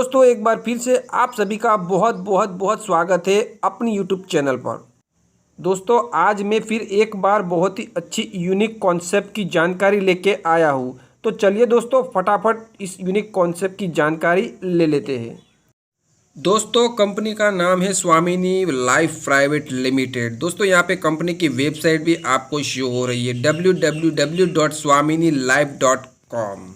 दोस्तों एक बार फिर से आप सभी का बहुत बहुत बहुत स्वागत है अपनी यूट्यूब चैनल पर। दोस्तों आज मैं फिर एक बार बहुत ही अच्छी यूनिक कॉन्सेप्ट की जानकारी लेके आया हूँ। तो चलिए दोस्तों फटाफट इस यूनिक कॉन्सेप्ट की जानकारी ले लेते हैं। दोस्तों कंपनी का नाम है स्वामिनी लाइफ प्राइवेट लिमिटेड। दोस्तों यहाँ पे कंपनी की वेबसाइट भी आपको शो हो रही है www.swaminilife.com।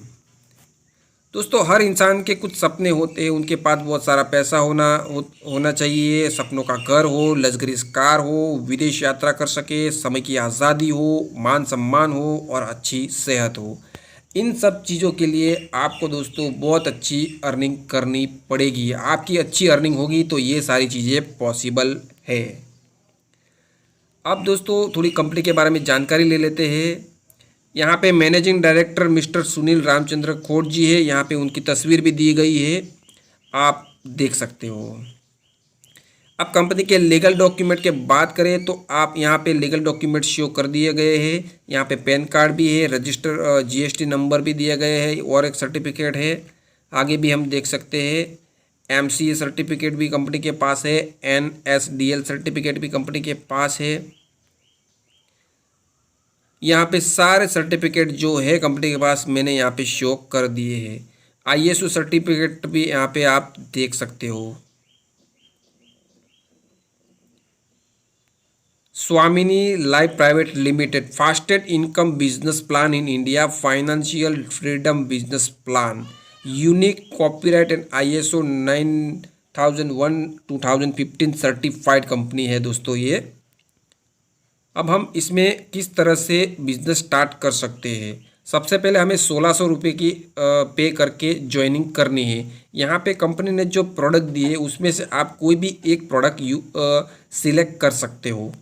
दोस्तों हर इंसान के कुछ सपने होते हैं, उनके पास बहुत सारा पैसा होना चाहिए, सपनों का घर हो, लग्जरीज कार हो, विदेश यात्रा कर सके, समय की आज़ादी हो, मान सम्मान हो और अच्छी सेहत हो। इन सब चीज़ों के लिए आपको दोस्तों बहुत अच्छी अर्निंग करनी पड़ेगी। आपकी अच्छी अर्निंग होगी तो ये सारी चीज़ें पॉसिबल है। अब दोस्तों थोड़ी कंपनी के बारे में जानकारी ले लेते हैं। यहाँ पे managing director mister Sunil Ramchandra खोट जी है। यहाँ पे उनकी तस्वीर भी दी गई है, आप देख सकते हो। अब कंपनी के लीगल डॉक्यूमेंट के बात करें तो आप यहाँ पे लीगल डॉक्यूमेंट शो कर दिए गए हैं। यहाँ पे पैन कार्ड भी है, रजिस्टर जीएसटी नंबर भी दिए गए हैं और एक सर्टिफिकेट है। आगे भी हम देख सकते हैं एमसीए सर्टिफिकेट भी कंपनी के पास है, एनएसडीएल सर्टिफिकेट भी कंपनी के पास है। यहाँ पे सारे सर्टिफिकेट जो है कंपनी के पास मैंने यहाँ पे शो कर दिए हैं। आईएसओ सर्टिफिकेट भी यहाँ पे आप देख सकते हो। स्वामिनी life private limited fastest income business plan in India, financial freedom business plan, unique copyright and ISO 9001/2015 certified company है दोस्तों ये। अब हम इसमें किस तरह से बिज़नेस स्टार्ट कर सकते हैं। सबसे पहले हमें 1600 रुपये की पे करके ज्वाइनिंग करनी है। यहाँ पे कंपनी ने जो प्रोडक्ट दिए उसमें से आप कोई भी एक प्रोडक्ट सिलेक्ट कर सकते हो।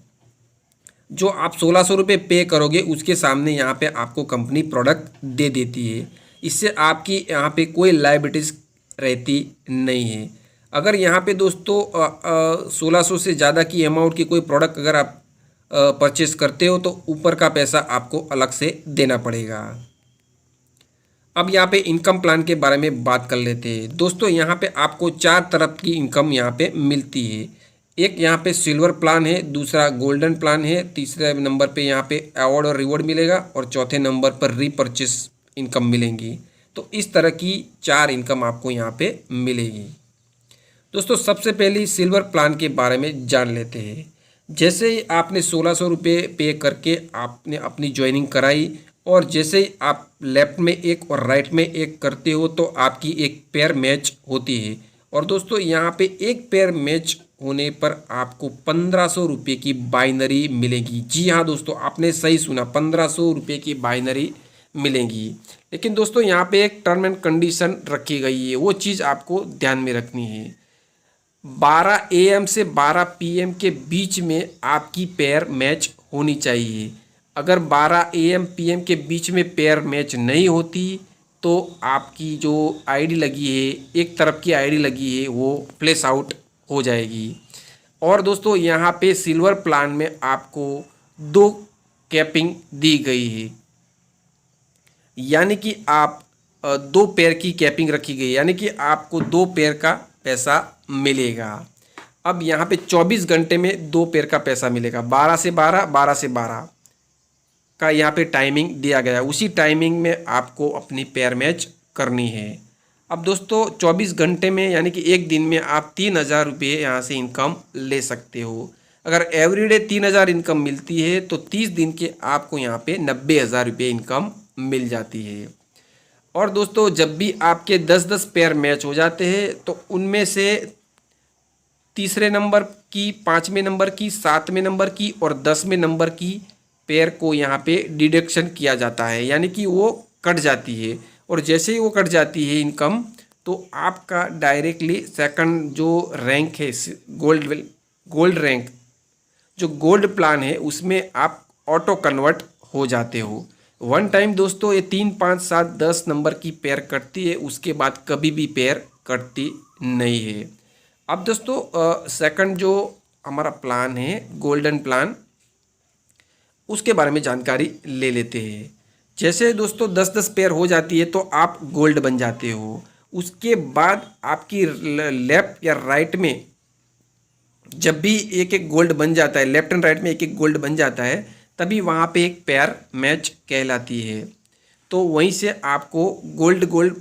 जो आप 1600 रुपये पे करोगे उसके सामने यहाँ पे आपको कंपनी प्रोडक्ट दे देती है। इससे आपकी यहाँ पे कोई लायबिलिटीज़ रहती नहीं है। अगर यहाँ पे दोस्तों 1600 से ज़्यादा की अमाउंट की कोई प्रोडक्ट अगर आप परचेस करते हो तो ऊपर का पैसा आपको अलग से देना पड़ेगा। अब यहाँ पे इनकम प्लान के बारे में बात कर लेते हैं। दोस्तों यहाँ पे आपको 4 तरफ की इनकम यहाँ पे मिलती है। एक यहाँ पे सिल्वर प्लान है, दूसरा गोल्डन प्लान है, तीसरे नंबर पे यहाँ पे अवार्ड और रिवॉर्ड मिलेगा और चौथे नंबर पर रीपरचेस इनकम मिलेंगी। तो इस तरह की 4 इनकम आपको यहाँ पे मिलेगी। दोस्तों सबसे पहले सिल्वर प्लान के बारे में जान लेते हैं। जैसे ही आपने 1600 रुपये पे करके आपने अपनी ज्वाइनिंग कराई और जैसे ही आप लेफ्ट में एक और राइट में एक करते हो तो आपकी एक पेयर मैच होती है। और दोस्तों यहाँ पे एक पेयर मैच होने पर आपको 1500 रुपये की बाइनरी मिलेगी। जी हाँ दोस्तों, आपने सही सुना, 1500 रुपये की बाइनरी मिलेगी। लेकिन दोस्तों यहाँ पे एक टर्म एंड कंडीशन रखी गई है, वो चीज़ आपको ध्यान में रखनी है। 12 AM से 12 PM के बीच में आपकी पेयर मैच होनी चाहिए। अगर 12 AM PM के बीच में पेयर मैच नहीं होती तो आपकी जो आईडी लगी है, एक तरफ की आईडी लगी है, वो प्लेस आउट हो जाएगी। और दोस्तों यहाँ पे सिल्वर प्लान में आपको 2 कैपिंग दी गई है, यानी कि आप 2 पेयर की कैपिंग रखी गई, यानी कि आपको 2 पेयर का पैसा मिलेगा। अब यहाँ पे 24 घंटे में 2 पेयर का पैसा मिलेगा। 12 से 12, 12 से 12 का यहाँ पे टाइमिंग दिया गया है। उसी टाइमिंग में आपको अपनी पेयर मैच करनी है। अब दोस्तों 24 घंटे में यानी कि एक दिन में आप 3000 रुपये यहाँ से इनकम ले सकते हो। अगर एवरीडे 3000 इनकम मिलती है तो 30 दिन के आपको यहाँ पे 90,000 रुपये इनकम मिल जाती है। और दोस्तों जब भी आपके 10-10 पेयर मैच हो जाते हैं तो उनमें से तीसरे नंबर की, 5वें नंबर की, 7वें नंबर की और 10वें नंबर की पेयर को यहाँ पे डिडक्शन किया जाता है, यानी कि वो कट जाती है। और जैसे ही वो कट जाती है इनकम तो आपका डायरेक्टली सेकंड जो रैंक है गोल्ड रैंक, जो गोल्ड प्लान है उसमें आप ऑटो कन्वर्ट हो जाते हो। वन टाइम दोस्तों ये 3, 5, 7, 10 नंबर की पेयर कटती है, उसके बाद कभी भी पेयर कटती नहीं है। अब दोस्तों सेकंड जो हमारा प्लान है गोल्डन प्लान, उसके बारे में जानकारी ले लेते हैं। जैसे दोस्तों 10-10 पेयर हो जाती है तो आप गोल्ड बन जाते हो उसके बाद आपकी लेफ्ट या राइट में जब भी एक एक गोल्ड बन जाता है, लेफ्ट एंड राइट में एक एक गोल्ड बन जाता है, तभी वहाँ पे एक पेयर मैच कहलाती है। तो वहीं से आपको गोल्ड गोल्ड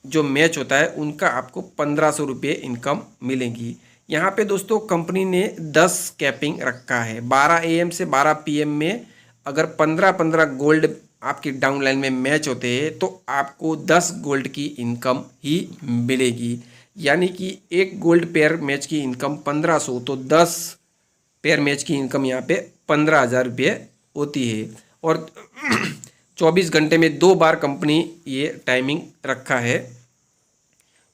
जो मैच होता है उनका आपको 1500 रुपये इनकम मिलेगी। यहाँ पे दोस्तों कंपनी ने 10 कैपिंग रखा है। 12 AM से 12 PM में अगर 15-15 गोल्ड आपकी डाउन लाइन में मैच होते हैं तो आपको 10 गोल्ड की इनकम ही मिलेगी। यानी कि एक गोल्ड पेयर मैच की इनकम 1500, तो 10 पेयर मैच की इनकम यहाँ पे 15,000 रुपये होती है। और 24 घंटे में 2 बार कंपनी ये टाइमिंग रखा है,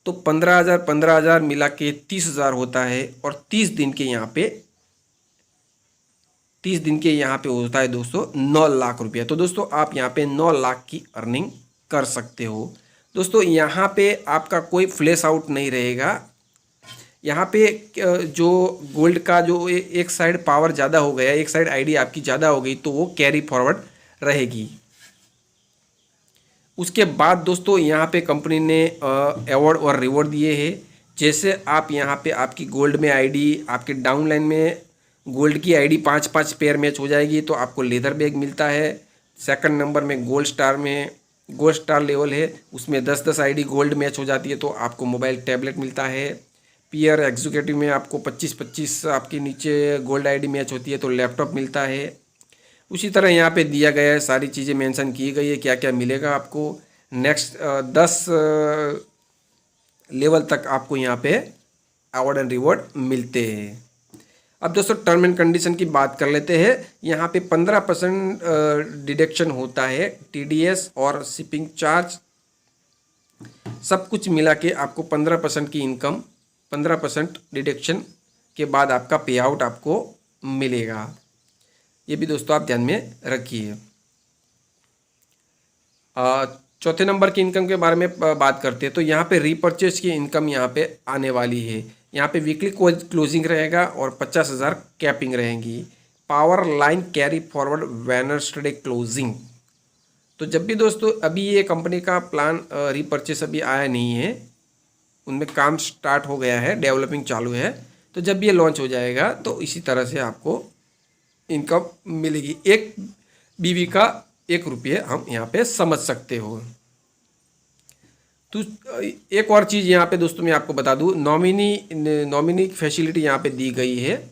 तो 15,000 मिला के 30,000 होता है। और 30 दिन के यहाँ पे होता है दोस्तों 9 लाख रुपया। तो दोस्तों आप यहाँ पे 9 लाख की अर्निंग कर सकते हो। दोस्तों यहाँ पे आपका कोई फ्लैश आउट नहीं रहेगा। यहाँ पे जो गोल्ड का जो एक साइड पावर ज़्यादा हो गया, एक साइड आईडी आपकी ज़्यादा हो गई, तो वो कैरी फॉरवर्ड रहेगी। उसके बाद दोस्तों यहाँ पे कंपनी ने अवार्ड और रिवॉर्ड दिए हैं। जैसे आप यहाँ पे आपकी गोल्ड में आईडी, आपके डाउन लाइन में गोल्ड की आईडी 5-5 पेयर मैच हो जाएगी तो आपको लेदर बैग मिलता है। सेकंड नंबर में गोल्ड स्टार लेवल है, उसमें 10-10 आईडी गोल्ड मैच हो जाती है तो आपको मोबाइल टैबलेट मिलता है। पीयर एग्जीक्यूटिव में आपको 25-25 आपके नीचे गोल्ड आईडी मैच होती है तो लैपटॉप मिलता है। उसी तरह यहाँ पे दिया गया है, सारी चीज़ें मेंशन की गई है क्या क्या मिलेगा आपको। नेक्स्ट 10 लेवल तक आपको यहाँ पे अवार्ड एंड रिवॉर्ड मिलते हैं। अब दोस्तों टर्म एंड कंडीशन की बात कर लेते हैं। यहाँ पे 15% डिडक्शन होता है, TDS और शिपिंग चार्ज सब कुछ मिला के आपको 15% की इनकम, 15% डिडक्शन के बाद आपका पे आउट आपको मिलेगा। ये भी दोस्तों आप ध्यान में रखिए। चौथे नंबर की इनकम के बारे में बात करते हैं तो यहाँ पे रीपरचेज की इनकम यहाँ पे आने वाली है। यहाँ पे वीकली क्लोजिंग रहेगा और 50,000 कैपिंग रहेंगी। Power line carry forward Wednesday closing. तो जब भी दोस्तों अभी ये कंपनी का प्लान रीपरचेज अभी आया नहीं है, उनमें काम स्टार्ट हो गया है, डेवलपिंग चालू है। तो जब ये लॉन्च हो जाएगा तो इसी तरह से आपको इनकम मिलेगी। एक बीवी का 1 रुपये हम यहाँ पे समझ सकते हो। तो एक और चीज़ यहाँ पे दोस्तों मैं आपको बता दूँ, नॉमिनी फैसिलिटी यहाँ पे दी गई है,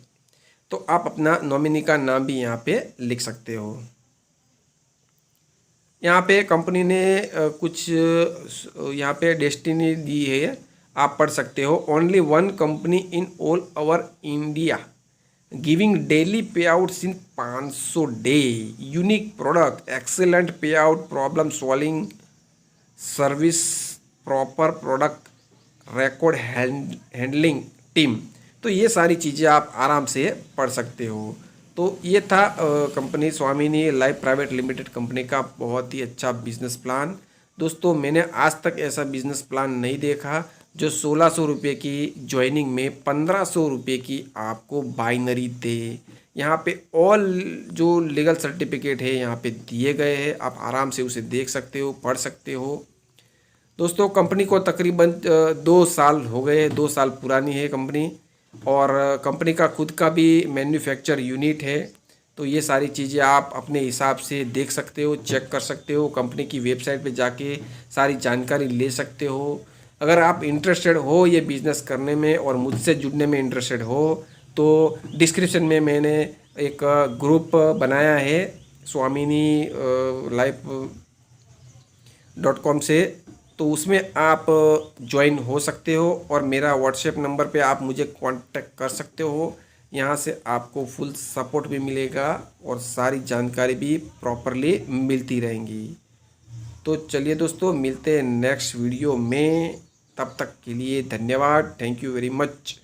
तो आप अपना नॉमिनी का नाम भी यहाँ पे लिख सकते हो। यहाँ पे कंपनी ने कुछ यहाँ पे डेस्टिनी दी है, आप पढ़ सकते हो। Only 1 company in all over India giving daily पे आउट्स इन 500 डे, यूनिक प्रोडक्ट, एक्सेलेंट पे out, problem solving service, proper product, record handling team. तो ये सारी चीज़ें आप आराम से पढ़ सकते हो। तो ये था कंपनी स्वामिनी लाइफ प्राइवेट लिमिटेड कंपनी का बहुत ही अच्छा बिजनेस प्लान। दोस्तों मैंने आज तक ऐसा बिजनेस प्लान नहीं देखा जो 1600 रुपये की ज्वाइनिंग में 1500 रुपये की आपको बाइनरी दे। यहाँ पे ऑल जो लीगल सर्टिफिकेट है यहाँ पे दिए गए हैं, आप आराम से उसे देख सकते हो, पढ़ सकते हो। दोस्तों कंपनी को तकरीबन 2 साल हो गए, 2 साल पुरानी है कंपनी, और कंपनी का खुद का भी मैन्युफैक्चर यूनिट है। तो ये सारी चीज़ें आप अपने हिसाब से देख सकते हो, चेक कर सकते हो, कंपनी की वेबसाइट पे जाके सारी जानकारी ले सकते हो। अगर आप इंटरेस्टेड हो ये बिज़नेस करने में और मुझसे जुड़ने में इंटरेस्टेड हो तो डिस्क्रिप्शन में मैंने एक ग्रुप बनाया है स्वामिनी life.com से, तो उसमें आप ज्वाइन हो सकते हो और मेरा व्हाट्सएप नंबर पे आप मुझे कांटेक्ट कर सकते हो। यहाँ से आपको फुल सपोर्ट भी मिलेगा और सारी जानकारी भी प्रॉपरली मिलती रहेंगी। तो चलिए दोस्तों मिलते हैं नेक्स्ट वीडियो में, तब तक के लिए धन्यवाद। Thank you very much.